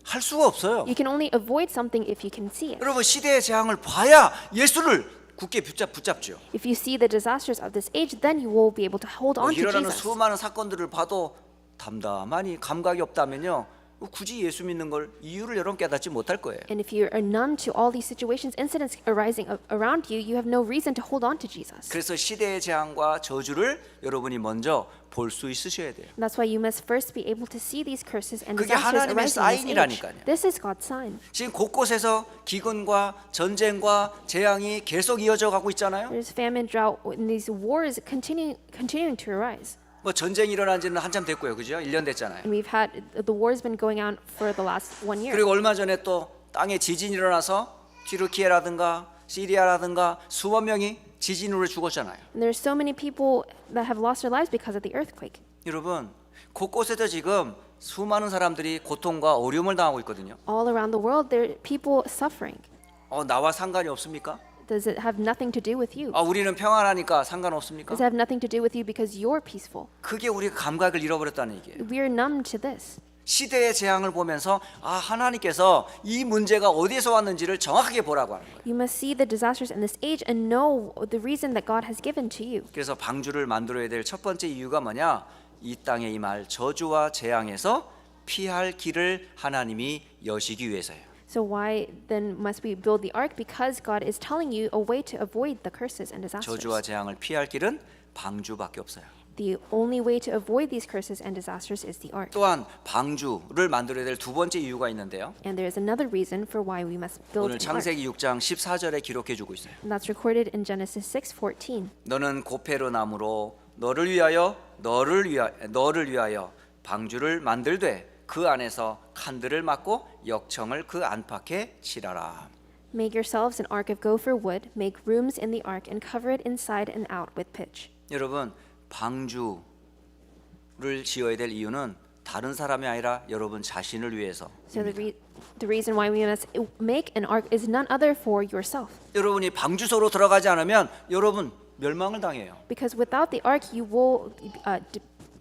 할 수가 없어요. you can only avoid something if you can see it. 여러분, 시대의 재앙을 봐야 예수를 굳게 붙잡죠. If you see the disasters of this age, then you will be able to hold on to 일어나는 Jesus. 수많은 사건들을 봐도 담담하니 감각이 없다면요, 굳이 예수 믿는 걸 이유를 여러분 깨닫지 못할 거예요. And if you are numb to all these situations, incidents arising around you, you have no reason to hold on to Jesus. 그래서 시대의 재앙과 저주를 여러분이 먼저 볼 수 있으셔야 돼요. And that's why you must first be able to see these curses and 그게 disasters 하나님의 arising in this age. 사인이라니까요. This is God's sign. 지금 곳곳에서 기근과 전쟁과 재앙이 계속 이어져 가고 있잖아요. There's famine, drought, and these wars continuing to arise. 뭐 전쟁이 일어난 지는 한참 됐고요. 그죠? 1년 됐잖아요. And the war's been going on for the last 1 year. 그리고 얼마 전에 또 땅에 지진이 일어나서 튀르키예라든가 시리아라든가 수만 명이 지진으로 죽었잖아요. And there's so many people that have lost their lives because of the earthquake. 여러분, 곳곳에서 지금 수많은 사람들이 고통과 어려움을 당하고 있거든요. All around the world, there are people suffering. 나와 상관이 없습니까? Does it have nothing to do with you? 우리는 평안하니까 상관없습니까? Does it have nothing to do with you because you're peaceful? 그게 우리가 감각을 잃어버렸다는 얘기예요. We are numb to this. 시대의 재앙을 보면서 하나님께서 이 문제가 어디에서 왔는지를 정확하게 보라고 하는 거예요. You must see the disasters in this age and know the reason that God has given to you. 그래서 방주를 만들어야 될 첫 번째 이유가 뭐냐? 이 땅에 임할 저주와 재앙에서 피할 길을 하나님이 여시기 위해서예요. So why then must we build the ark? Because God is telling you a way to avoid the curses and disasters. 저주와 재앙을 피할 길은 방주밖에 없어요. The only way to avoid these curses and disasters is the ark. 또한 방주를 만들어야 될 두 번째 이유가 있는데요. And there is another reason for why we must build 오늘 an ark. 창세기 6장 14절에 기록해 주고 있어요. And that's recorded in Genesis 6:14. 너는 고페로 나무로 너를 위하여 방주를 만들되 그 안에서 칸들을 막고 역청을 그 안팎에 칠하라. Make yourselves an ark of gopher wood, make rooms in the ark and cover it inside and out with pitch. 여러분, 방주를 지어야 될 이유는 다른 사람이 아니라 여러분 자신을 위해서. So the reason why we must make an ark is none other for yourself. 여러분이 방주소로 들어가지 않으면 여러분 멸망을 당해요. Because without the ark, you will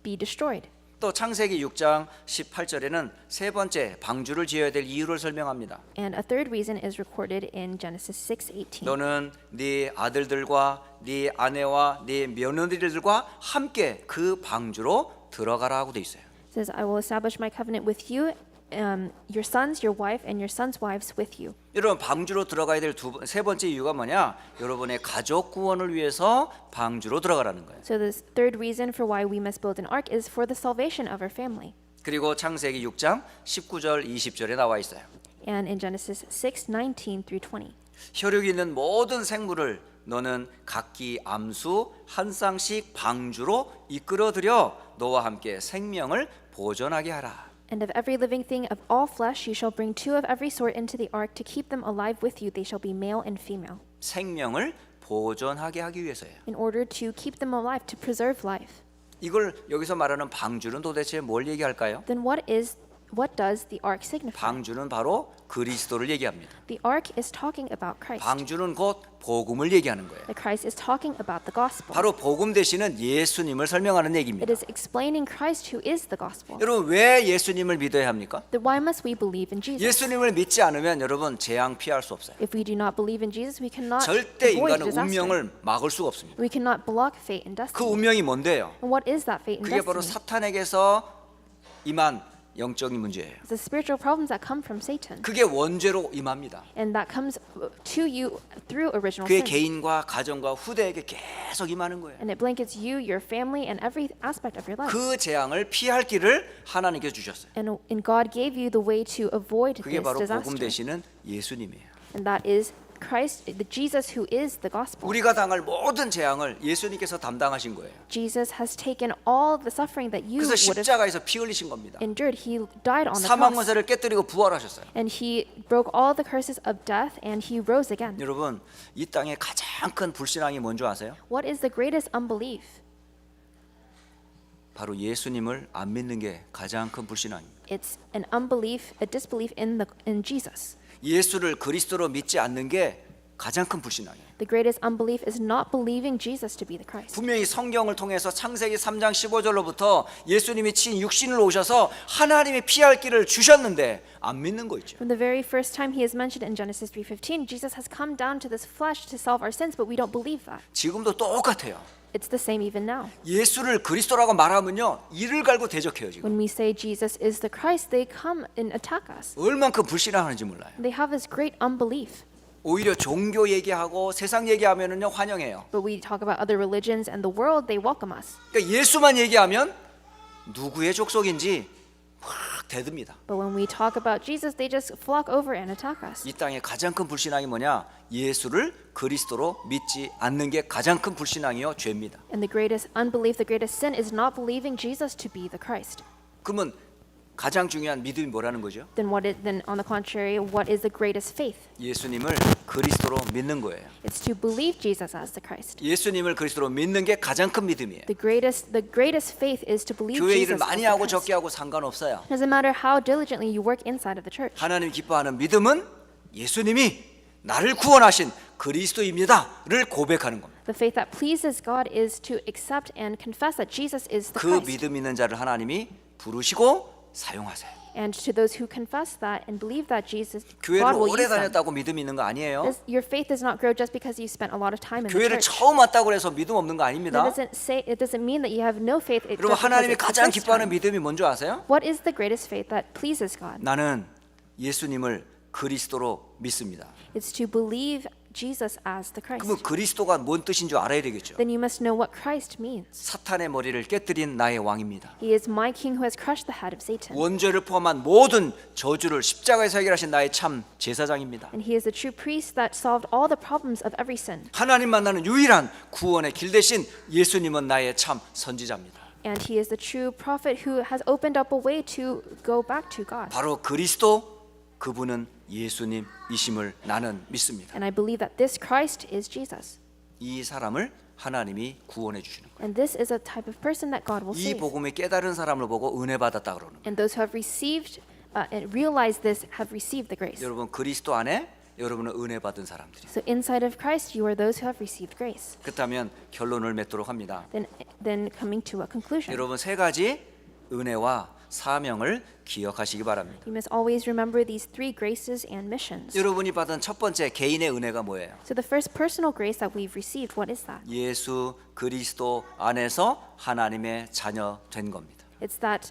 be destroyed. 또 창세기 6장 18절에는 세 번째 방주를 지어야 될 이유를 설명합니다. And a third reason is recorded in Genesis 6:18. 너는 네 아들들과 네 아내와 네 며느리들과 함께 그 방주로 들어가라고 돼 있어요. It says, I will establish my covenant with you, your sons, your wife, and your sons' wives with you. 여러분 방주로 들어가야 될 세 번째 이유가 뭐냐? 여러분의 가족 구원을 위해서 방주로 들어가라는 거예요. So the third reason for why we must build an ark is for the salvation of our family. 그리고 창세기 6장 19절 20절에 나와 있어요. And in Genesis 6:19 through 20. 혈육이 있는 모든 생물을 너는 각기 암수 한 쌍씩 방주로 이끌어들여 너와 함께 생명을 보존하게 하라. And of every living thing of all flesh you shall bring two of every sort into the ark to keep them alive with you. They shall be male and female. 생명을 보존하게 하기 위해서예요. In order to keep them alive, to preserve life. 이걸 여기서 말하는 방주는 도대체 뭘 얘기할까요? Then what does the ark signify? 방주는 바로 그리스도를 얘기합니다. The ark is talking about Christ. 방주는 곧 복음을 얘기하는 거예요. The Christ is talking about the gospel. 바로 복음 대신은 예수님을 설명하는 It 얘기입니다. is explaining Christ who is the gospel. 여러분 왜 예수님을 믿어야 합니까? Then why must we believe in Jesus? 예수님을 믿지 않으면 여러분 재앙 피할 수 없어요. If we do not believe in Jesus, we cannot 절대 avoid 인간은 disaster. 운명을 막을 수가 없습니다. We cannot block fate and 그 destiny. 운명이 뭔데요? And what is that fate and 그게 바로 destiny? 사탄에게서 임한 영적인 문제예요. It's the spiritual problems that come from Satan. 그게 원죄로 임합니다. And that comes to you through original 그의 sin. 개인과 가정과 후대에게 계속 임하는 거예요. And it blankets you, your family, and every aspect of your life. 그 재앙을 피할 길을 하나님께 주셨어요. And God gave you the way to avoid 그게 this 바로 복음 disaster. 되시는 예수님이에요. And that is Christ, the Jesus who is the gospel. 우리가 당할 모든 재앙을 예수님께서 담당하신 거예요. Jesus has taken all the suffering that you 그래서 would have 십자가에서 피 흘리신 겁니다. endured. He died on the 사망 cross. 권세를 깨뜨리고 부활하셨어요. And he broke all the curses of death and he rose again. 여러분 이 땅에 가장 큰 불신앙이 뭔지 아세요? What is the greatest unbelief? 바로 예수님을 안 믿는 게 가장 큰 불신앙입니다. It's an unbelief, a disbelief in Jesus. 예수를 그리스도로 믿지 않는 게 가장 큰 불신앙이에요. The greatest unbelief is not believing Jesus to be the Christ. 분명히 성경을 통해서 창세기 3장 15절로부터 예수님이 친 육신을 오셔서 하나님이 피할 길을 주셨는데 안 믿는 거 있죠. From the very first time he is mentioned in Genesis 3:15, Jesus has come down to this flesh to solve our sins, but we don't believe that. 지금도 똑같아요. It's the same even now. 예수를 그리스도라고 말하면요 이를 갈고 대적해요. 지금 When we say Jesus is the Christ, they come and attack us. 얼만큼 불신앙하는지 몰라요. They have this great unbelief. 오히려 종교 얘기하고 세상 얘기하면은요 환영해요. But we talk about other religions and the world, they welcome us. 그러니까 예수만 얘기하면 누구의 족속인지 확 대듭니다. But when we talk about Jesus, they just flock over and attack us. 이 땅의 가장 큰 불신앙이 뭐냐? 예수를 그리스도로 믿지 않는 게 가장 큰 불신앙이요 죄입니다. And the greatest unbelief, the greatest sin is not believing Jesus to be the Christ. 그러면 가장 중요한 믿음이 뭐라는 거죠? Then on the contrary, what is the greatest faith? 예수님을 그리스도로 믿는 거예요. It's to believe Jesus as the Christ. 예수님을 그리스도로 믿는 게 가장 큰 믿음이에요. The greatest faith is to believe 교회 일을 Jesus as 많이 the 하고 Christ. 적게 하고 상관없어요. Doesn't matter how diligently you work inside of the church. 하나님 기뻐하는 믿음은 예수님이 나를 구원하신 그리스도입니다를 고백하는 겁니다. The faith that pleases God is to accept and confess that Jesus is the 그 Christ. 믿음 있는 자를 하나님이 부르시고 사용하세요. And to those who confess that and believe that Jesus, 교회를 God will 오래 use them. 다녔다고 믿음 있는 거 아니에요. Your faith does not grow just because you spent a lot of time in the 교회를 church. 처음 왔다고 해서 믿음 없는 거 아닙니다. It doesn't mean that you have no faith. It 여러분 just because 하나님이 it's the 가장 first 기뻐하는 time. 믿음이 뭔지 아세요? What is the greatest faith that pleases God? 나는 예수님을 그리스도로 믿습니다. It's to believe Jesus as the Christ. 그러면 그리스도가 뭔 뜻인 줄 알아야 되겠죠. Then you must know what Christ means. 사탄의 머리를 깨뜨린 나의 왕입니다. He is my king who has crushed the head of Satan. 원죄를 포함한 모든 저주를 십자가에서 해결하신 나의 참 제사장입니다. And he is the true priest that solved all the problems of every sin. 하나님 만나는 유일한 구원의 길 대신 예수님은 나의 참 선지자입니다. And he is the true prophet who has opened up a way to go back to God. 바로 그리스도 그분은 예수님이심을 나는 믿습니다. And I believe that this Christ is Jesus. 이 사람을 하나님이 구원해 주시는 거예요. And this is a type of person that God will 이 save. 복음을 깨달은 사람을 보고 은혜 받았다 그러는 거예요. And those who have received and realized this have received the grace. 여러분 그리스도 안에 여러분은 은혜 받은 사람들이. So inside of Christ, you are those who have received grace. 그렇다면 결론을 맺도록 합니다. Then coming to a conclusion. 여러분 세 가지 은혜와 사명을 기억하시기 바랍니다. You must always remember these three graces and missions. 여러분이 받은 첫 번째 개인의 은혜가 뭐예요? So the first personal grace that we've received, what is that? 예수 그리스도 안에서 하나님의 자녀 된 겁니다. It's that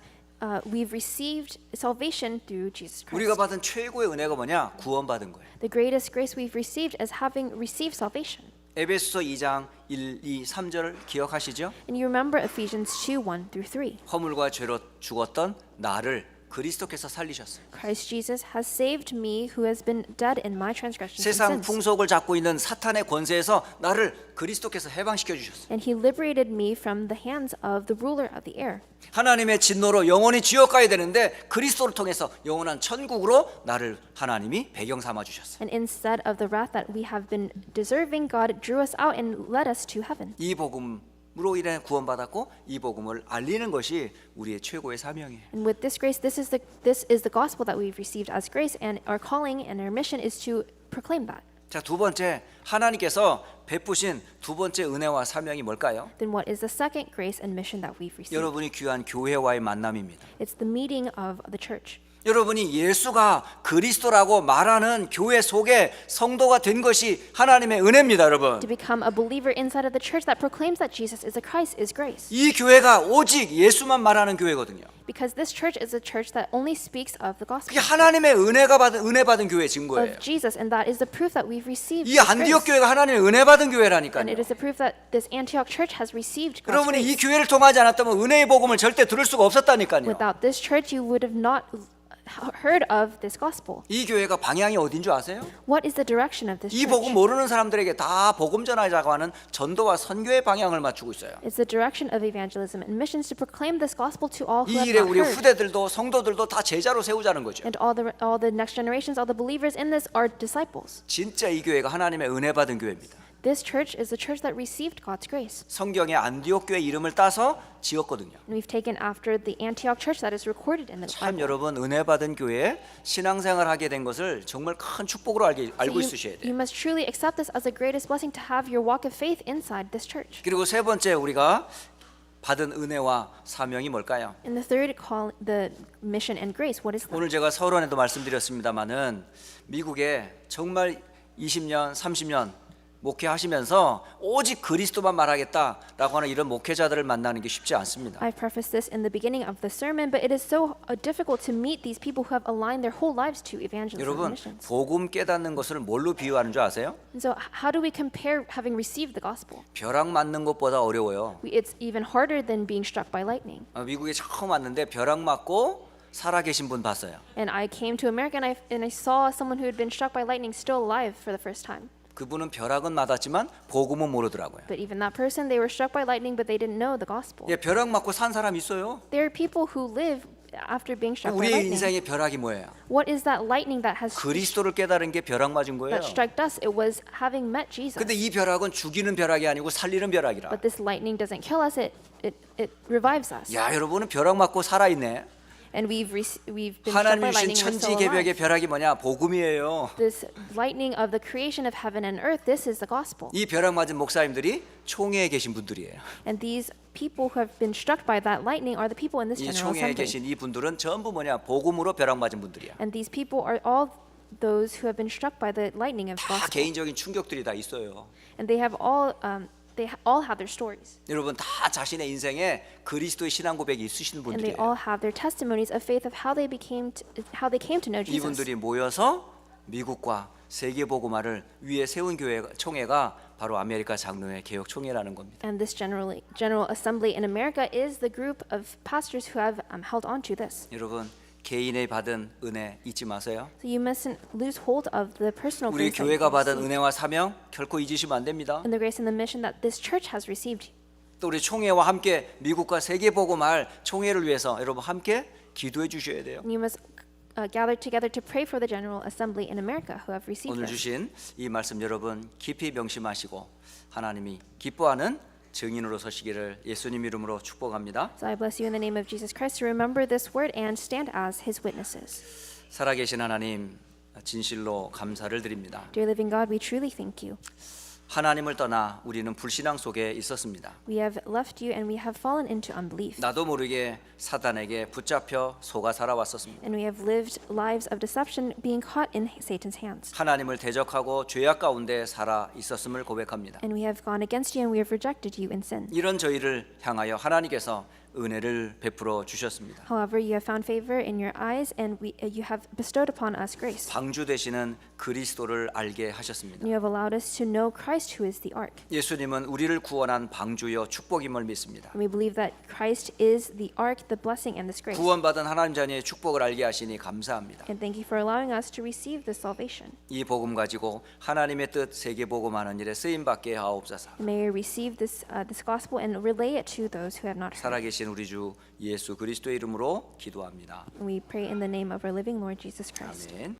we've received salvation through Jesus 우리가 Christ. 받은 최고의 은혜가 뭐냐? 구원받은 거예요. The greatest grace we've received is having received salvation. 에베소서 2장 1, 2, 3절을 기억하시죠? And you remember Ephesians 2:1 through 3. 허물과 죄로 죽었던 나를 그리스도께서 살리셨어요. Christ Jesus has saved me who has been dead in my transgressions and 세상 sins. 풍속을 잡고 있는 사탄의 권세에서 나를 그리스도께서 해방시켜 주셨어요. And he liberated me from the hands of the ruler of the air. 하나님의 진노로 영원히 지옥 가야 되는데 그리스도를 통해서 영원한 천국으로 나를 하나님이 배경 삼아 주셨어요. And instead of the wrath that we have been deserving, God drew us out and led us to heaven. 이 복음으로 인해 구원받았고 이 복음을 알리는 것이 우리의 최고의 사명이에요. And with this grace, this is the gospel that we've received as grace, and our calling and our mission is to proclaim that. 자, 두 번째, 하나님께서 베푸신 두 번째 은혜와 사명이 뭘까요? Then what is the second grace and mission that we've received? 여러분이 귀한 교회와의 만남입니다. It's the meeting of the church. 여러분이 예수가 그리스도라고 말하는 교회 속에 성도가 된 것이 하나님의 은혜입니다, 여러분. To become a believer inside of the church that proclaims that Jesus is a Christ is grace. 이 교회가 오직 예수만 말하는 교회거든요. Because this church is a church that only speaks of the gospel 그게 하나님의 은혜 받은 교회의 증거예요. of Jesus, and that is the proof that we've received 이 this 안디옥 grace. 교회가 하나님의 은혜 받은 And 교회라니까요. it is the proof that this Antioch church has received God's 여러분이 이 grace. 교회를 통하지 않았다면 은혜의 복음을 절대 들을 수가 없었다니까요. Without this church, you would have not heard of this gospel. 이 교회가 방향이 어딘 줄 아세요? What is the direction of this 이 복음 church? 모르는 사람들에게 다 복음 전하자고 하는 전도와 선교의 방향을 맞추고 있어요. It's the direction of evangelism and missions to proclaim this gospel to all who 이 have 일에 not 우리 heard. 후대들도 성도들도 다 제자로 세우자는 거죠. And all the next generations, all the believers in this are disciples. 진짜 이 교회가 하나님의 은혜 받은 교회입니다. This church is the church that received God's grace. 성경에 안디옥 교회 이름을 따서 지었거든요. And we've taken after the Antioch church that is recorded in the 참 Bible. 여러분 은혜 받은 교회에 신앙생활 하게 된 것을 정말 큰 축복으로 알고 있으셔야 You 돼요. must truly accept this as the greatest blessing to have your walk of faith inside this church. 그리고 세 번째 우리가 받은 은혜와 사명이 뭘까요? And the third call, the mission and grace, what is that? 오늘 제가 서론에도 말씀드렸습니다마는 미국에 정말 20년, 30년 목회하시면서 오직 그리스도만 말하겠다라고 하는 이런 목회자들을 만나는 게 쉽지 않습니다. I prefaced this in the beginning of the sermon, but it is so difficult to meet these people who have aligned their whole lives to evangelism and 여러분 missions. 복음 깨닫는 것을 뭘로 비유하는 줄 아세요? And so how do we compare having received the gospel? 벼락 맞는 것보다 어려워요. It's even harder than being struck by lightning. 미국에 처음 왔는데 벼락 맞고 살아계신 분 봤어요. And I came to America and I saw someone who had been struck by lightning still alive for the first time. 그분은 벼락은 맞았지만 복음은 모르더라고요. But even that person, they were struck by lightning, but they didn't know the gospel. 예, 벼락 맞고 산 사람 있어요. There are people who live after being struck by 우리의 lightning. 인생의 벼락이 뭐예요? What is that lightning that has 그리스도를 깨달은 게 벼락 맞은 거예요. that struck us? It was having met Jesus. 근데 이 벼락은 죽이는 벼락이 아니고 살리는 벼락이라. But this lightning doesn't kill us; it revives us. 야, 여러분은 벼락 맞고 살아있네. And we've been struck 하나님 by 주신 lightning. We're still 천지개벽의 alive. 벼락이 뭐냐? 복음이에요. This lightning of the creation of heaven and earth. This is the gospel. 이 벼락 맞은 목사님들이 총회에 계신 분들이에요. And these people who have been struck by that lightning are the people in this 이 general 총회에 assembly. 계신 이 분들은 전부 뭐냐? 복음으로 벼락 맞은 분들이야. And these people are all those who have been struck by the lightning of 다 gospel. 개인적인 충격들이 다 있어요. And they all have their stories. 여러분 다 자신의 인생에 그리스도의 신앙 고백이 있으신 And they 분들이에요. all have their testimonies of faith of how they came to know Jesus. 이분들이 모여서 미국과 세계 복음화를 위에 세운 교회 총회가 바로 아메리카 장로회 개혁 총회라는 겁니다. And this general assembly in America is the group of pastors who have held on to this. 여러분 개인의 받은 은혜 잊지 마세요. So you mustn't lose hold of the personal 우리 grace that 교회가 you 받은 receive 은혜와 사명 결코 잊으시면 안 됩니다. and the grace and the mission that this church has received. 또 우리 총회와 함께 미국과 세계 복음할 총회를 위해서 여러분 함께 기도해 주셔야 돼요. And you must gather together to pray for the General Assembly in America who have received 오늘 this. 주신 이 말씀 여러분 깊이 명심하시고 하나님이 기뻐하는 증인으로 서시기를 예수님 이름으로 축복합니다. So I bless you in the name of Jesus Christ to remember this word and stand as His witnesses. 살아계신 하나님 진실로 감사를 드립니다. Dear living God, we truly thank you. 하나님을 떠나 우리는 불신앙 속에 있었습니다. We have left you and we have fallen into unbelief. 나도 모르게 사단에게 붙잡혀 속아 살아왔었습니다. And we have lived lives of deception being caught in Satan's hands. 하나님을 대적하고 죄악 가운데 살아 있었음을 고백합니다. And we have gone against you and we have rejected you in sin. 이런 저희를 향하여 하나님께서 은혜를 베풀어 주셨습니다. However, you have found favor in your eyes, and you have bestowed upon us grace. 방주 되시는 그리스도를 알게 하셨습니다. You have allowed us to know Christ, who is the ark. 예수님은 우리를 구원한 방주여 축복임을 믿습니다. And we believe that Christ is the ark, the blessing, and this grace. 구원받은 하나님 자녀의 축복을 알게 하시니 감사합니다. And thank you for allowing us to receive this salvation. 이 복음 가지고 하나님의 뜻 세계 복음하는 일에 쓰임 받게 하옵소서. And may we receive this gospel and relay it to those who have not heard. 살아계신 우리 주 예수 그리스도의 이름으로 기도합니다. And we pray in the name of our living Lord Jesus Christ. 아멘.